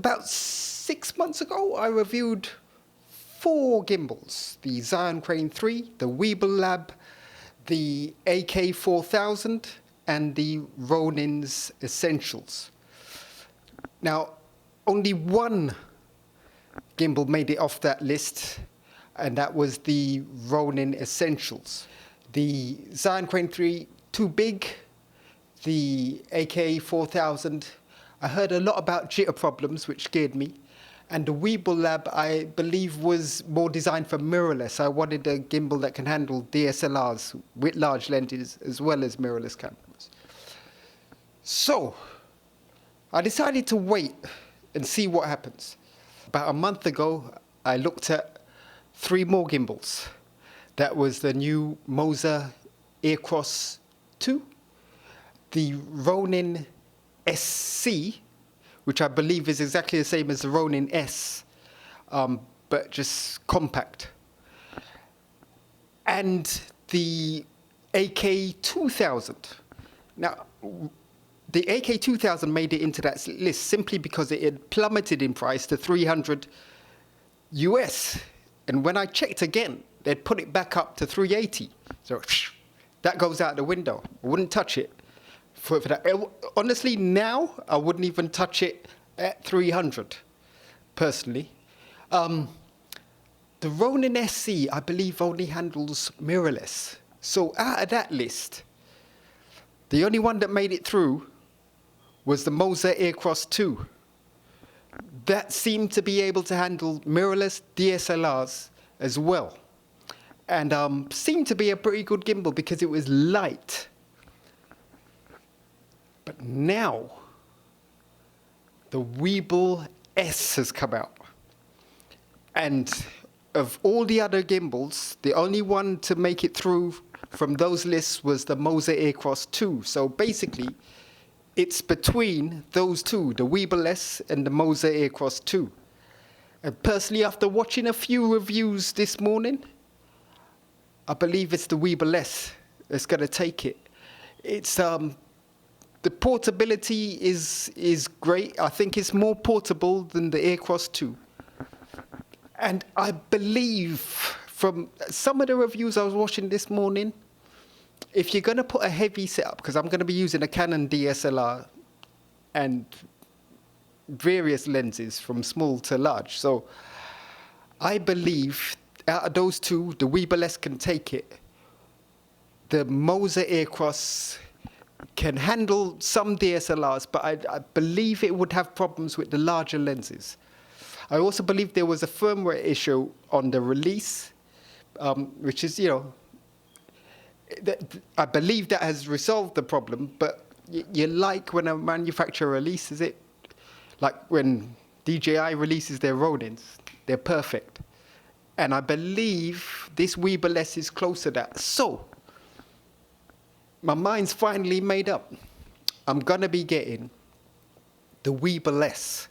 About 6 months ago, I reviewed 4 gimbals: the Zhiyun Crane 3, the Weebil Lab, the AK4000, and the Ronin's Essentials. Now, only one gimbal made it off that list, and that was the Ronin Essentials. The Zhiyun Crane 3, too big. The AK4000, I heard a lot about jitter problems, which scared me. And the Weebil Lab, I believe, was more designed for mirrorless. I wanted a gimbal that can handle DSLRs with large lenses as well as mirrorless cameras. So I decided to wait and see what happens. About a month ago, I looked at 3 more gimbals. That was the new Moza Aircross 2, the Ronin SC, which I believe is exactly the same as the Ronin S, but just compact, and the AK2000. Now, the AK2000 made it into that list simply because it had plummeted in price to $300 US. And when I checked again, they'd put it back up to $380. So that goes out the window. I wouldn't touch it for that. Honestly, now I wouldn't even touch it at $300, personally. The Ronin SC, I believe, only handles mirrorless. So out of that list, the only one that made it through was the Moza Aircross 2. That seemed to be able to handle mirrorless DSLRs as well. And seemed to be a pretty good gimbal because it was light. But now, the Weebil S has come out. And of all the other gimbals, the only one to make it through from those lists was the Moza Aircross 2. So basically, it's between those two, the Weebil S and the Moza Aircross 2. And personally, after watching a few reviews this morning, I believe it's the Weebil S that's going to take it. It's the portability is great. I think it's more portable than the Aircross 2. And I believe from some of the reviews I was watching this morning, if you're going to put a heavy setup, because I'm going to be using a Canon DSLR and various lenses from small to large, so I believe out of those two, the Weebil S can take it. The Moza Aircross can handle some DSLRs, but I believe it would have problems with the larger lenses. I also believe there was a firmware issue on the release, which is, I believe that has resolved the problem, but you like when a manufacturer releases it, like when DJI releases their Ronins, they're perfect. And I believe this Weebil S is close to that. So, my mind's finally made up. I'm going to be getting the Weebil S.